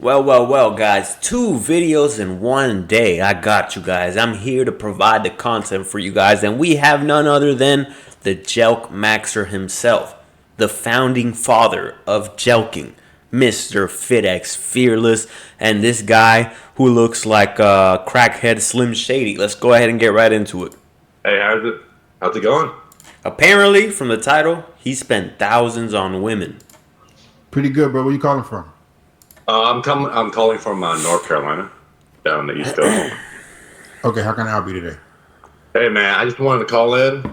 Well, guys. 2 videos in one day. I got you guys. I'm here to provide the content for you guys, and we have none other than the Jelk Maxer himself, the founding father of jelking, Mr. FitX Fearless, and this guy who looks like crackhead Slim Shady. Let's go ahead and get right into it. Hey, how's it going? Apparently, from the title, he spent thousands on women. Pretty good, bro. Where you calling from? I'm calling from North Carolina, down the East Coast. Okay, how can I help you today? Hey, man, I just wanted to call in.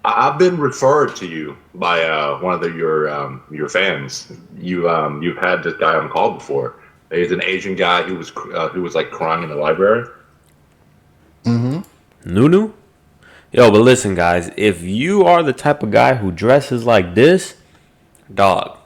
I've been referred to you by one of your fans. You've had this guy on call before. He's an Asian guy who was like crying in the library. Nunu? Yo, but listen, guys. If you are the type of guy who dresses like this, dog,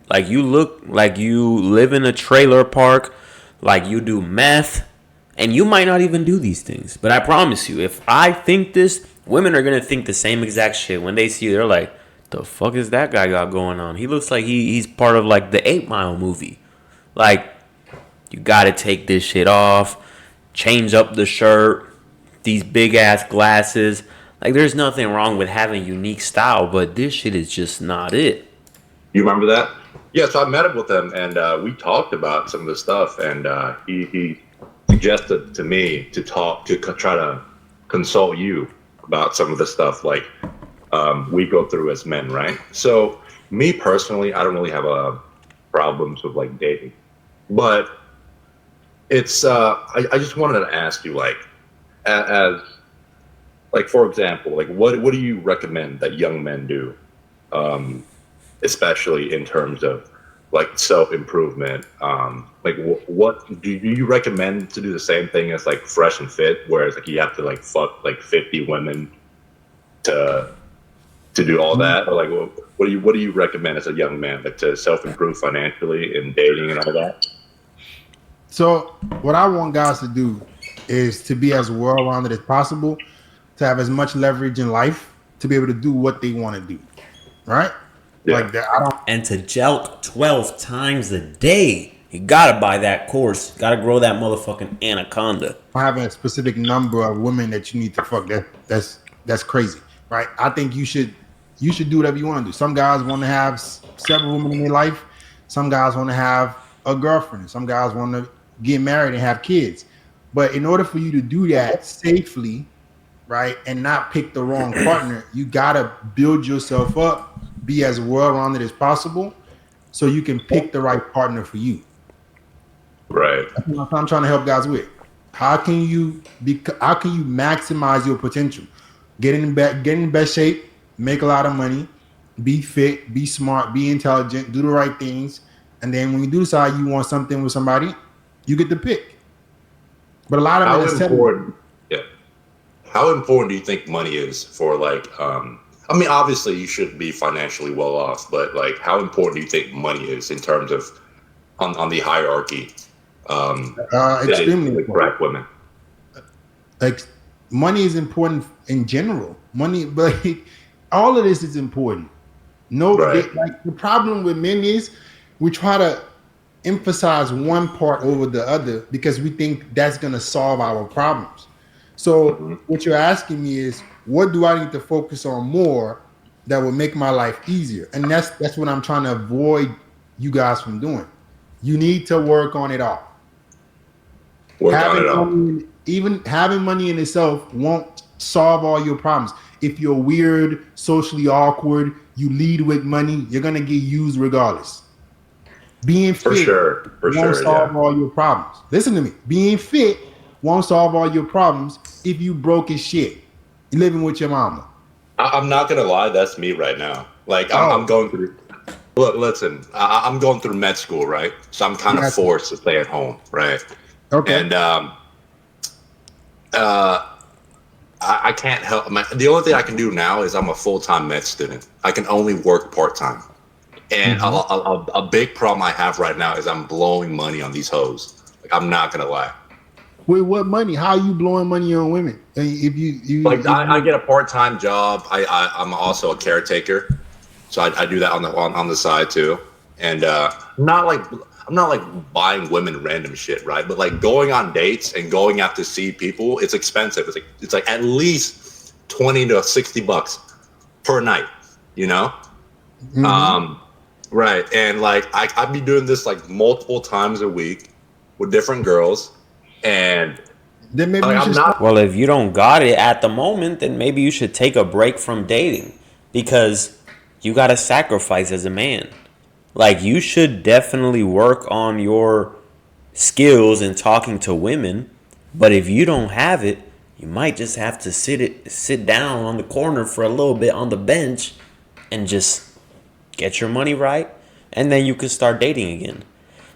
like you look like you live in a trailer park, like you do meth, and you might not even do these things. But I promise you, if I think this, women are gonna think the same exact shit when they see you. They're like, "The fuck is that guy got going on? He looks like he's part of like the 8 Mile movie." Like, you gotta take this shit off, change up the shirt, these big ass glasses. Like, there's nothing wrong with having unique style, but this shit is just not it. You remember that? Yeah, so I met up with him, and we talked about some of the stuff, and he suggested to me to try to consult you about some of the stuff like we go through as men, right? So me personally, I don't really have problems with like dating, but it's I just wanted to ask you like as like for example, like what do you recommend that young men do? Especially in terms of like self-improvement, like what do you recommend to do the same thing as like Fresh and Fit, whereas like you have to like fuck like 50 women to do all that, or like what do you recommend as a young man, like to self-improve financially in dating and all that? So, what I want guys to do is to be as well-rounded as possible, to have as much leverage in life to be able to do what they want to do, right? Yeah. Like that. I don't. And to jelk 12 times a day, you gotta buy that course. Gotta grow that motherfucking anaconda. Have a specific number of women that you need to fuck. That's crazy, right? I think you should do whatever you want to do. Some guys want to have several women in their life. Some guys want to have a girlfriend. Some guys want to get married and have kids. But in order for you to do that safely, right, and not pick the wrong partner, you gotta build yourself up, be as well-rounded as possible, so you can pick the right partner for you. Right. That's what I'm trying to help guys with. How can you maximize your potential? Get in best shape, make a lot of money, be fit, be smart, be intelligent, do the right things, and then when you do decide you want something with somebody, you get to pick. But a lot of it is important. Yeah. How important do you think money is for like? I mean, obviously you should be financially well off, but like, how important do you think money is in terms of on the hierarchy? Extremely important. Black women. Like, money is important in general. Money, but all of this is important. No, Right. like the problem with men is we try to emphasize one part over the other because we think that's going to solve our problems. So what you're asking me is, what do I need to focus on more that will make my life easier? And that's what I'm trying to avoid you guys from doing. You need to work on it all. Even having money in itself won't solve all your problems. If you're weird, socially awkward, you lead with money, you're gonna get used regardless. Being fit won't solve all your problems. Listen to me. Being fit won't solve all your problems if you broke as shit. You're living with your mama. I'm not gonna lie, that's me right now. Like I'm going through. Look, listen, I'm going through med school, right? So I'm kind of forced to stay at home, right? Okay. And I can't help. The only thing I can do now is I'm a full-time med student. I can only work part-time. And a big problem I have right now is I'm blowing money on these hoes. Like, I'm not gonna lie. Wait, what money? How are you blowing money on women? If you like, I get a part-time job. I'm also a caretaker, so I do that on the side too. and I'm not like buying women random shit, right? But like going on dates and going out to see people, it's expensive. It's like at least 20 to 60 bucks per night, you know? Mhm. Right. And like I'd be doing this like multiple times a week with different girls, and Then maybe like you I'm should not. start. Well, if you don't got it at the moment, then maybe you should take a break from dating because you got to sacrifice as a man. Like, you should definitely work on your skills in talking to women, but if you don't have it, you might just have to sit down on the corner for a little bit on the bench and just get your money right, and then you can start dating again.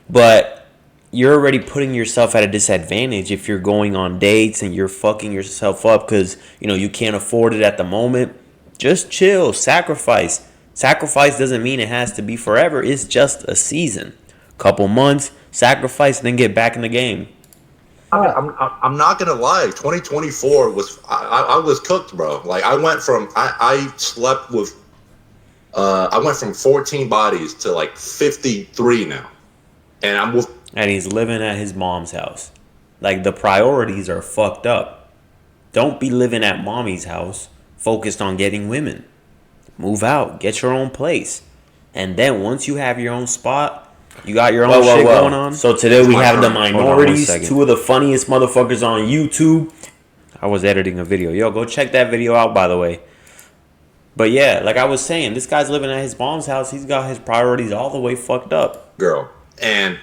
But you're already putting yourself at a disadvantage if you're going on dates and you're fucking yourself up because you can't afford it at the moment. Just chill, sacrifice doesn't mean it has to be forever. It's just a season, couple months, sacrifice, then get back in the game. I'm not gonna lie. 2024 was I was cooked, bro. Like I slept with I went from 14 bodies to like 53 now, and I'm with. And he's living at his mom's house. Like, the priorities are fucked up. Don't be living at mommy's house focused on getting women. Move out, get your own place. And then once you have your own spot, you got your own shit going on. So today we have the minorities, two of the funniest motherfuckers on YouTube. I was editing a video. Yo, go check that video out, by the way. But yeah, like I was saying, this guy's living at his mom's house. He's got his priorities all the way fucked up. Girl. And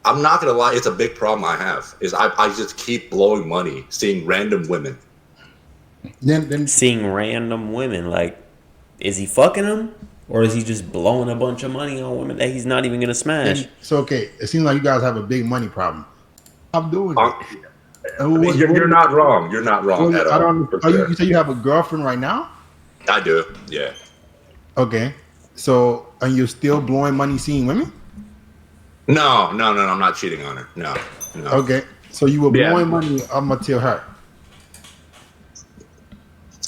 I'm not gonna lie, it's a big problem I have. Is I just keep blowing money seeing random women. Then Seeing random women, like, is he fucking them? Or is he just blowing a bunch of money on women that he's not even gonna smash? so okay. It seems like you guys have a big money problem. I'm doing I it. mean, you're not wrong. You're not wrong at I all. don't. For Are you, sure. you say you have a girlfriend right now? I do. Yeah. Okay. So and you're still blowing money seeing women? No. I'm not cheating on her. No. Okay. So you were Yeah. blowing money up until her.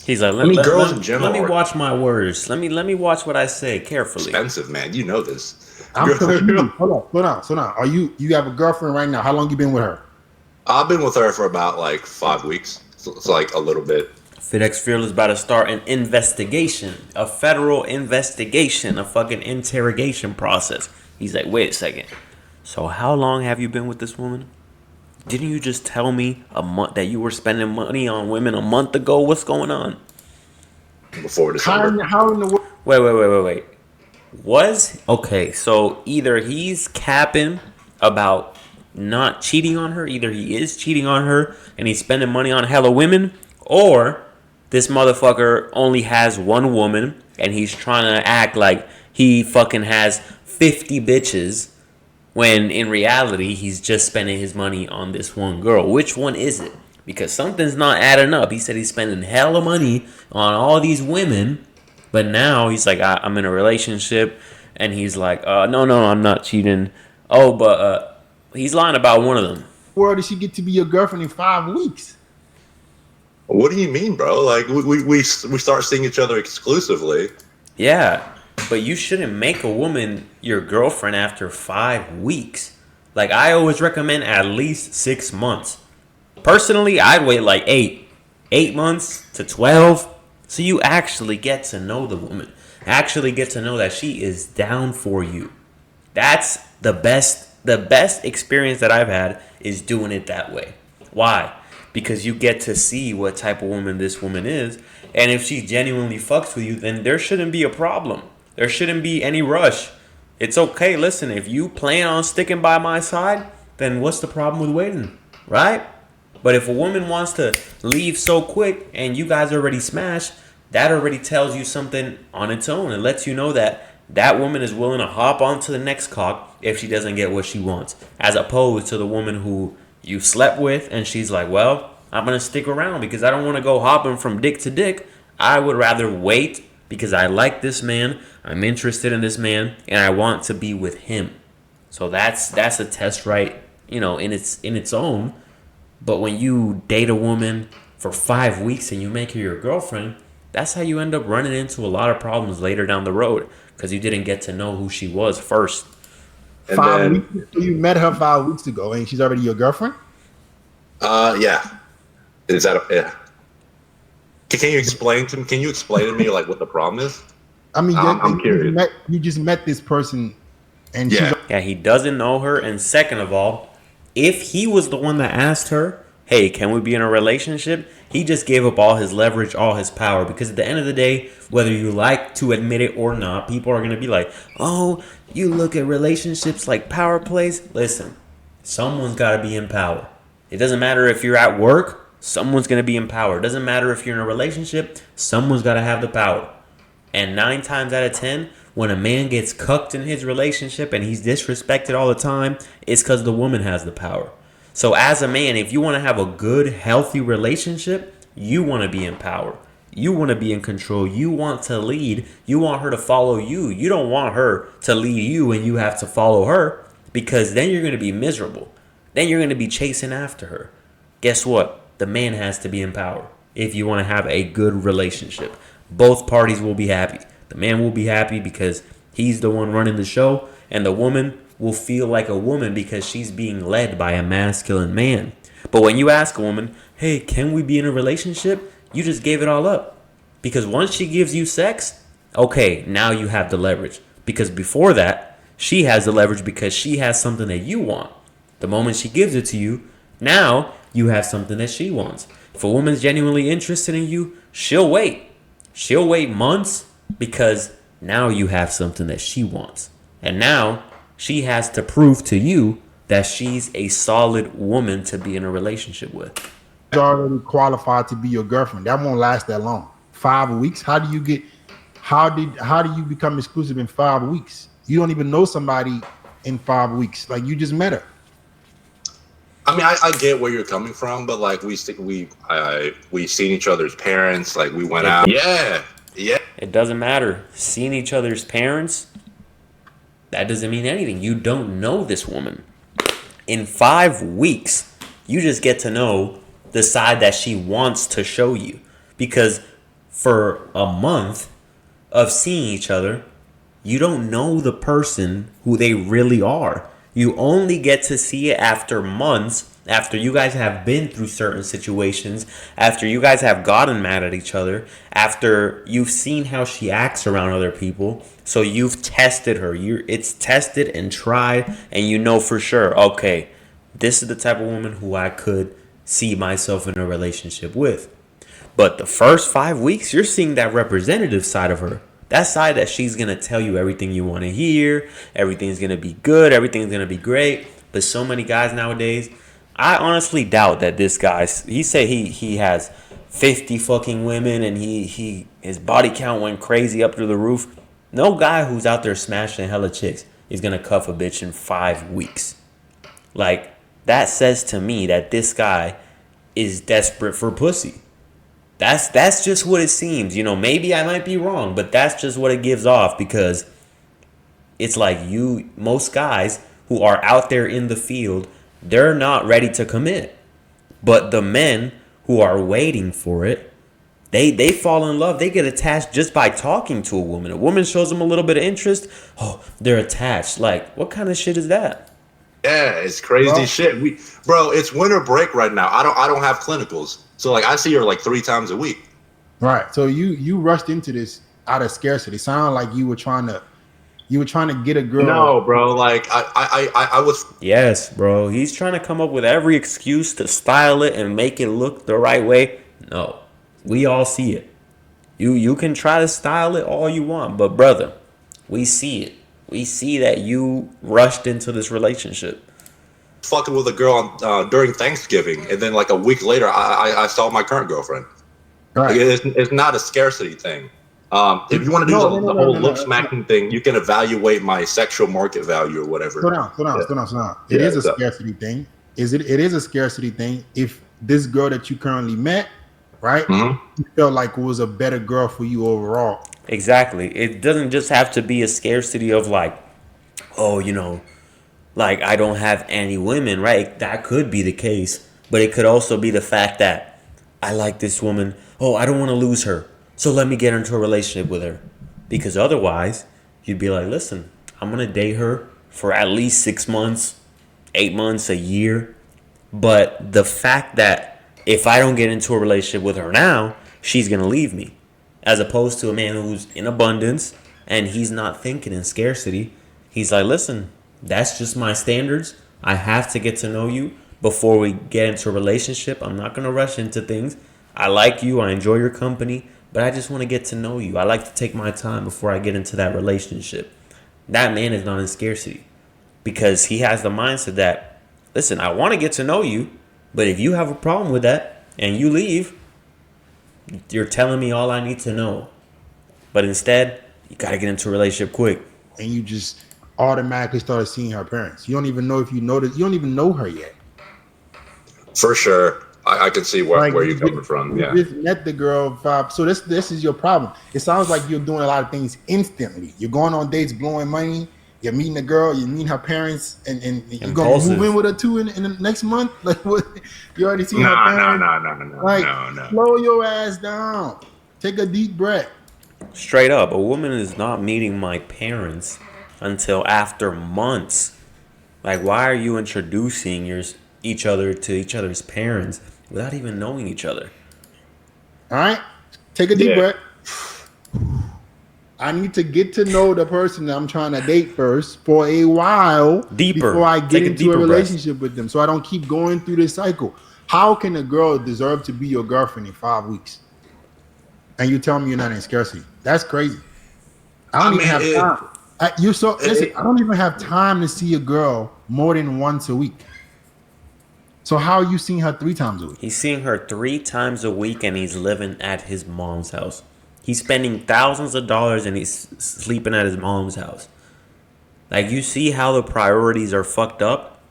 He's like, I mean, girls in general let me are- watch my words. Let me watch what I say carefully. Expensive, man. You know this. I'm confused. Hold on. So now, you have a girlfriend right now? How long you been with her? I've been with her for about like 5 weeks. So it's like a little bit. FedEx Fearless about to start an investigation, a federal investigation, a fucking interrogation process. He's like, wait a second. So how long have you been with this woman? Didn't you just tell me a month that you were spending money on women a month ago? What's going on? Before December. How in the world? Wait. Okay, so either he's capping about not cheating on her, either he is cheating on her and he's spending money on hella women, or this motherfucker only has one woman and he's trying to act like he fucking has 50 bitches when in reality he's just spending his money on this one girl. Which one is it? Because something's not adding up. He said he's spending hella money on all these women, but now he's like, I'm in a relationship, and he's like, no, I'm not cheating. Oh, but he's lying about one of them. Where did she get to be your girlfriend in 5 weeks? What do you mean, bro? Like we start seeing each other exclusively. Yeah, but you shouldn't make a woman your girlfriend after 5 weeks. Like, I always recommend at least 6 months. Personally, I'd wait like 8 months to 12, so you actually get to know the woman. Actually get to know that she is down for you. That's the best experience that I've had is doing it that way. Why? Because you get to see what type of woman this woman is, and if she genuinely fucks with you, then there shouldn't be a problem. There shouldn't be any rush. It's okay. Listen, if you plan on sticking by my side, then what's the problem with waiting, right? But if a woman wants to leave so quick and you guys already smashed, that already tells you something on its own. It lets you know that that woman is willing to hop onto the next cock if she doesn't get what she wants, as opposed to the woman who you slept with and she's like, well, I'm going to stick around because I don't want to go hopping from dick to dick. I would rather wait because I like this man, I'm interested in this man, and I want to be with him. So that's a test, right? In its own. But when you date a woman for 5 weeks and you make her your girlfriend, that's how you end up running into a lot of problems later down the road. because you didn't get to know who she was first. And 5 weeks. then, So you met her 5 weeks ago, and she's already your girlfriend. yeah, is that yeah? Can you explain to me? Can you explain to me like what the problem is? I mean, I'm curious. you just met this person, and Yeah. Yeah, he doesn't know her. And second of all, if he was the one that asked her, hey, can we be in a relationship? He just gave up all his leverage, all his power. Because at the end of the day, whether you like to admit it or not, people are going to be like, oh, you look at relationships like power plays. Listen, someone's got to be in power. It doesn't matter if you're at work, someone's going to be in power. It doesn't matter if you're in a relationship, someone's got to have the power. And 9 times out of 10, when a man gets cucked in his relationship and he's disrespected all the time, it's because the woman has the power. So as a man, if you want to have a good, healthy relationship, you want to be in power. You want to be in control. You want to lead. You want her to follow you. You don't want her to lead you and you have to follow her, because then you're going to be miserable. Then you're going to be chasing after her. Guess what? The man has to be in power if you want to have a good relationship. Both parties will be happy. The man will be happy because he's the one running the show, and the woman will feel like a woman because she's being led by a masculine man. But when you ask a woman, hey, can we be in a relationship? You just gave it all up. Because once she gives you sex, okay, now you have the leverage. Because before that, she has the leverage because she has something that you want. The moment she gives it to you, now you have something that she wants. If a woman's genuinely interested in you, she'll wait. She'll wait months because now you have something that she wants. And now she has to prove to you that she's a solid woman to be in a relationship with. She's already qualified to be your girlfriend. That won't last that long. 5 weeks. How do you become exclusive in 5 weeks? You don't even know somebody in 5 weeks. Like, you just met her. I mean, I get where you're coming from, but like we seen each other's parents. Like we went out. Yeah. It doesn't matter. Seeing each other's parents, that doesn't mean anything. You don't know this woman. In 5 weeks, you just get to know the side that she wants to show you. Because for a month of seeing each other, you don't know the person who they really are. You only get to see it after months, after you guys have been through certain situations, after you guys have gotten mad at each other, after you've seen how she acts around other people. So you've tested her. It's tested and tried, and you know for sure, okay, this is the type of woman who I could see myself in a relationship with. But the first 5 weeks, you're seeing that representative side of her. That side that she's going to tell you everything you want to hear. Everything's going to be good. Everything's going to be great. But so many guys nowadays, I honestly doubt that this guy, he said he has 50 fucking women and his body count went crazy up through the roof. No guy who's out there smashing hella chicks is going to cuff a bitch in 5 weeks. Like, that says to me that this guy is desperate for pussy. That's just what it seems. You know, maybe I might be wrong, but that's just what it gives off, because it's like most guys who are out there in the field, they're not ready to commit. But the men who are waiting for it, they fall in love. They get attached just by talking to a woman. A woman shows them a little bit of interest. Oh, they're attached. Like, what kind of shit is that? Yeah, it's crazy shit. Bro, it's winter break right now. I don't have clinicals. So like I see her like 3 times a week. Right. So you rushed into this out of scarcity. Sounded like you were trying to get a girl. No, bro. Like I was. Yes, bro. He's trying to come up with every excuse to style it and make it look the right way. No, we all see it. You can try to style it all you want, but brother, we see it. We see that you rushed into this relationship. Fucking with a girl during Thanksgiving, and then like a week later, I saw my current girlfriend. Right. Like, it's not a scarcity thing. If you want to do the whole lip smacking thing, you can evaluate my sexual market value or whatever. Slow down. It is a scarcity thing. It is a scarcity thing. If this girl that you currently met, right, you felt like it was a better girl for you overall. Exactly. It doesn't just have to be a scarcity of like, oh, you know, like I don't have any women, right? That could be the case. But it could also be the fact that I like this woman. Oh, I don't want to lose her. So let me get into a relationship with her. Because otherwise, you'd be like, listen, I'm gonna date her for at least 6 months, 8 months, a year. But the fact that if I don't get into a relationship with her now, she's gonna leave me. As opposed to a man who's in abundance and he's not thinking in scarcity. He's like, listen, that's just my standards. I have to get to know you before we get into a relationship. I'm not gonna rush into things. I like you, I enjoy your company, but I just want to get to know you. I like to take my time before I get into that relationship. That man is not in scarcity because he has the mindset that, listen, I want to get to know you, but if you have a problem with that and you leave, you're telling me all I need to know. But instead, you got to get into a relationship quick. And you just automatically started seeing her parents. You don't even know if you noticed. You don't even know her yet. For sure. I can see where you're coming from. Yeah. You just met the girl. So this is your problem. It sounds like you're doing a lot of things instantly. You're going on dates, blowing money. You're meeting the girl. You're meeting her parents, and you're gonna move in with her too in the next month. Like what? You already seen her parents. No. Like, slow your ass down. Take a deep breath. Straight up, a woman is not meeting my parents until after months. Like, why are you introducing each other to each other's parents without even knowing each other? All right, take a deep breath. I need to get to know the person that I'm trying to date first for a while before I get into a relationship with them, so I don't keep going through this cycle. How can a girl deserve to be your girlfriend in 5 weeks? And you tell me you're not in scarcity? That's crazy. I don't even have time. I don't even have time to see a girl more than once a week. So how are you seeing her 3 times a week? He's seeing her 3 times a week, and he's living at his mom's house. He's spending thousands of dollars, and he's sleeping at his mom's house. Like, you see how the priorities are fucked up?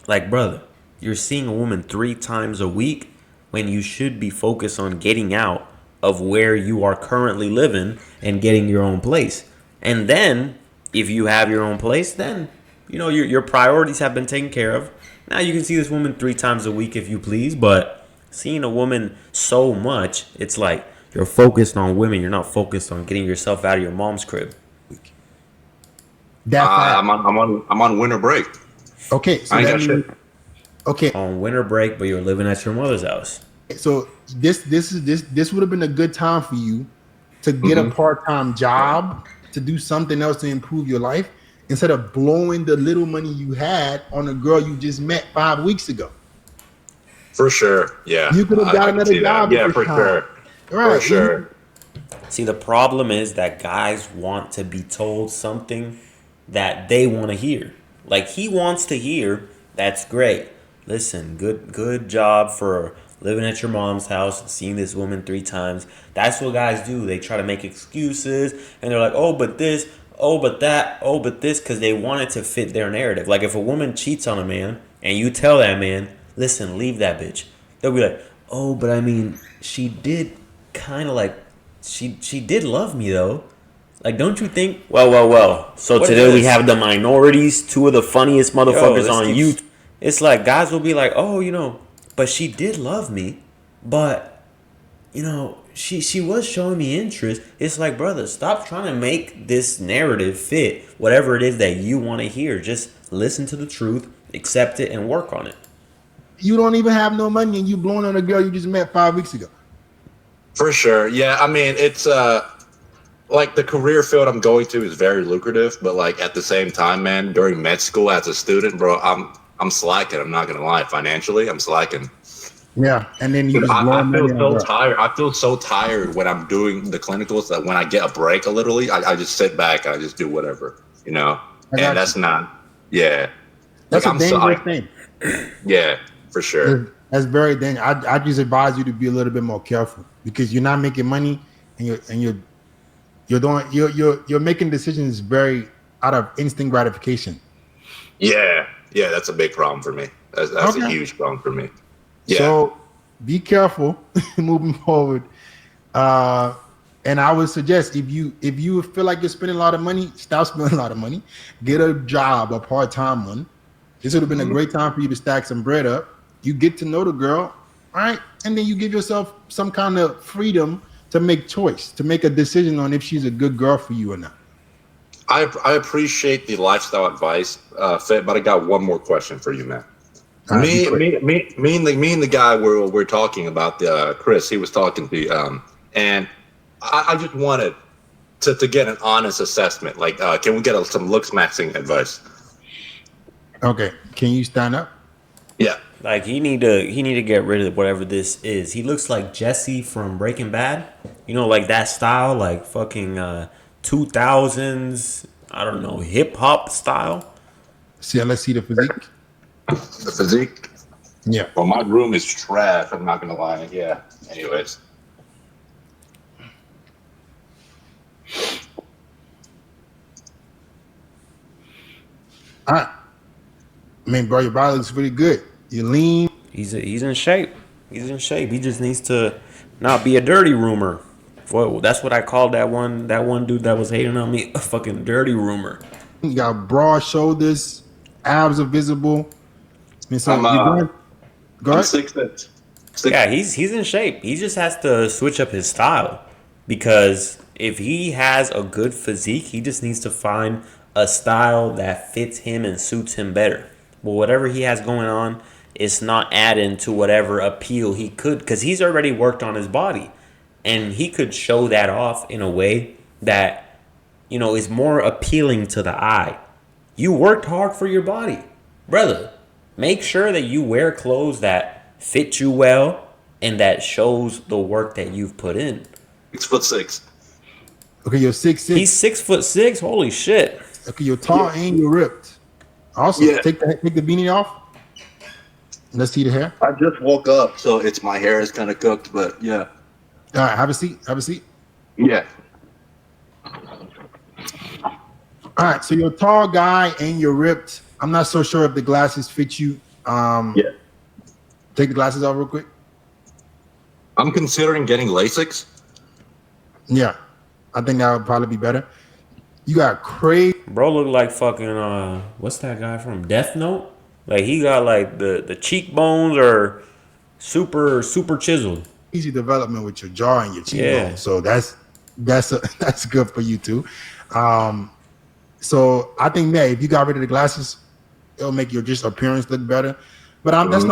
Like, brother, you're seeing a woman 3 times a week when you should be focused on getting out of where you are currently living and getting your own place. And then, if you have your own place, then, your priorities have been taken care of. Now you can see this woman 3 times a week if you please, but seeing a woman so much, it's like you're focused on women. You're not focused on getting yourself out of your mom's crib. I'm on winter break. Okay, so that means, okay, on winter break, but you're living at your mother's house. So this would have been a good time for you to get a part-time job, to do something else to improve your life, instead of blowing the little money you had on a girl you just met 5 weeks ago. For sure, yeah. You could have got another job. Yeah, for sure. Right. For sure. See, the problem is that guys want to be told something that they want to hear. Like, he wants to hear, that's great. Listen, good job for living at your mom's house, seeing this woman 3 times. That's what guys do. They try to make excuses, and they're like, oh, but this, oh, but that, oh, but this, because they want it to fit their narrative. Like, if a woman cheats on a man, and you tell that man, listen, leave that bitch, they'll be like, oh, but I mean, she did kind of like, she did love me, though. Like, don't you think? Well. So what today we have the minorities, 2 of the funniest motherfuckers on YouTube. It's like, guys will be like, oh, but she did love me, but, she was showing me interest. It's like, brother, stop trying to make this narrative fit whatever it is that you want to hear. Just listen to the truth, accept it, and work on it. You don't even have no money, and you blowing on a girl you just met 5 weeks ago. For sure. Yeah, I mean, it's like the career field I'm going to is very lucrative, but like at the same time, man, during med school as a student, bro, I'm slacking. I'm not gonna lie. Financially, I'm slacking. Yeah, and then you I feel so tired. I feel so tired when I'm doing the clinicals that when I get a break, literally, I just sit back and I just do whatever, and that's not. Yeah, that's a dangerous thing. Yeah, for sure. That's very dangerous. I just advise you to be a little bit more careful because you're not making money, and you're making decisions very out of instant gratification. Yeah, that's a big problem for me. That's a huge problem for me. Yeah. So be careful moving forward. And I would suggest if you feel like you're spending a lot of money, stop spending a lot of money. Get a job, a part-time one. This would have been a great time for you to stack some bread up. You get to know the girl, all right? And then you give yourself some kind of freedom to make a decision on if she's a good girl for you or not. I appreciate the lifestyle advice, Fit, but I got one more question for you, man. All right, be quick. Me and the guy we're talking about, Chris, he was talking to, and I just wanted to get an honest assessment. Like, can we get some looks matching advice? Okay, can you stand up? Yeah. Like he need to get rid of whatever this is. He looks like Jesse from Breaking Bad. You know, like that style, like fucking 2000s. I don't know, hip hop style. See, let's see the physique. The physique. Yeah. Well, my room is trash. I'm not gonna lie. Yeah. Anyways. All right. I mean, bro, your body looks really good. You're lean. He's in shape. He's in shape. He just needs to not be a dirty rumor. Well, that's what I called that one dude that was hating on me, a fucking dirty rumor. You got broad shoulders, abs are visible. I mean, so I'm, you're go I'm ahead. 6'6". Yeah, he's in shape. He just has to switch up his style because if he has a good physique, he just needs to find a style that fits him and suits him better. But whatever he has going on, it's not adding to whatever appeal he could because he's already worked on his body and he could show that off in a way that is more appealing to the eye. You worked hard for your body, brother. Make sure that you wear clothes that fit you well and that shows the work that you've put in. 6'6". Okay, you're 6'6". He's 6'6". Holy shit! Okay, you're tall and you're ripped. Also, Yeah. take the beanie off. Let's see the hair. I just woke up, so my hair is kind of cooked, but yeah. All right, have a seat. Have a seat. Yeah. All right, so you're a tall guy and you're ripped. I'm not so sure if the glasses fit you. Yeah. Take the glasses off real quick. I'm considering getting LASIK. Yeah, I think that would probably be better. You got crazy Bro, look like fucking what's that guy from Death Note? Like he got like the cheekbones are super chiseled. development with your jaw and your cheekbone. Yeah. So that's good for you too. So I think that if you got rid of the glasses, it'll make your just appearance look better. But this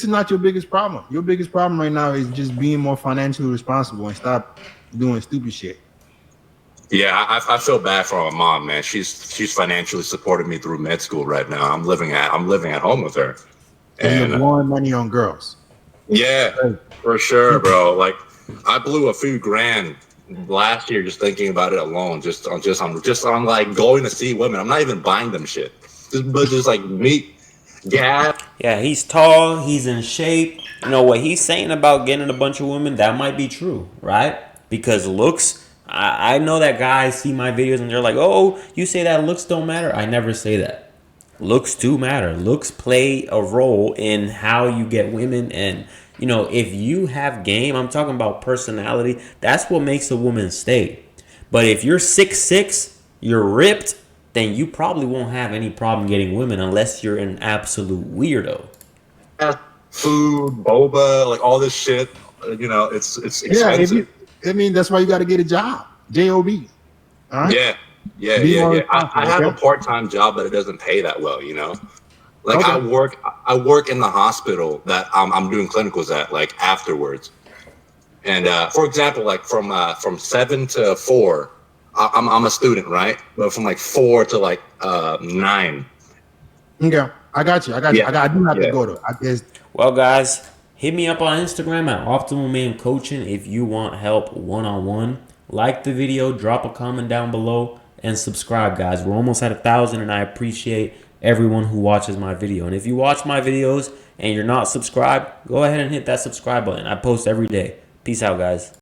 is not your biggest problem. Your biggest problem right now is just being more financially responsible and stop doing stupid shit. Yeah, I feel bad for my mom, man. She's financially supported me through med school right now. I'm living at home with her. And you're blowing money on girls. Yeah, for sure, bro. Like I blew a few grand last year just thinking about it alone. Just on like going to see women. I'm not even buying them shit. Just like meet gas. Yeah, he's tall, he's in shape. You know what he's saying about getting a bunch of women, that might be true, right? Because looks, I know that guys see my videos and they're like, oh, you say that looks don't matter. I never say that. Looks do matter. Looks play a role in how you get women. And, if you have game, I'm talking about personality, that's what makes a woman stay. But if you're 6'6", you're ripped, then you probably won't have any problem getting women unless you're an absolute weirdo. Food, boba, like all this shit. It's expensive. That's why you got to get a job. J-O-B. All right. Yeah. I have a part-time job, but it doesn't pay that well. Like okay. I work in the hospital that I'm doing clinicals at, like afterwards. And for example, like from 7 to 4, I'm a student, right? But from like 4 to like 9. Okay, I got you. I do have to go though. Well, guys, hit me up on Instagram at Optimal Man Coaching if you want help one-on-one. Like the video, drop a comment down below, and subscribe, guys. We're almost at 1,000, and I appreciate everyone who watches my video. And if you watch my videos and you're not subscribed, go ahead and hit that subscribe button. I post every day. Peace out, guys.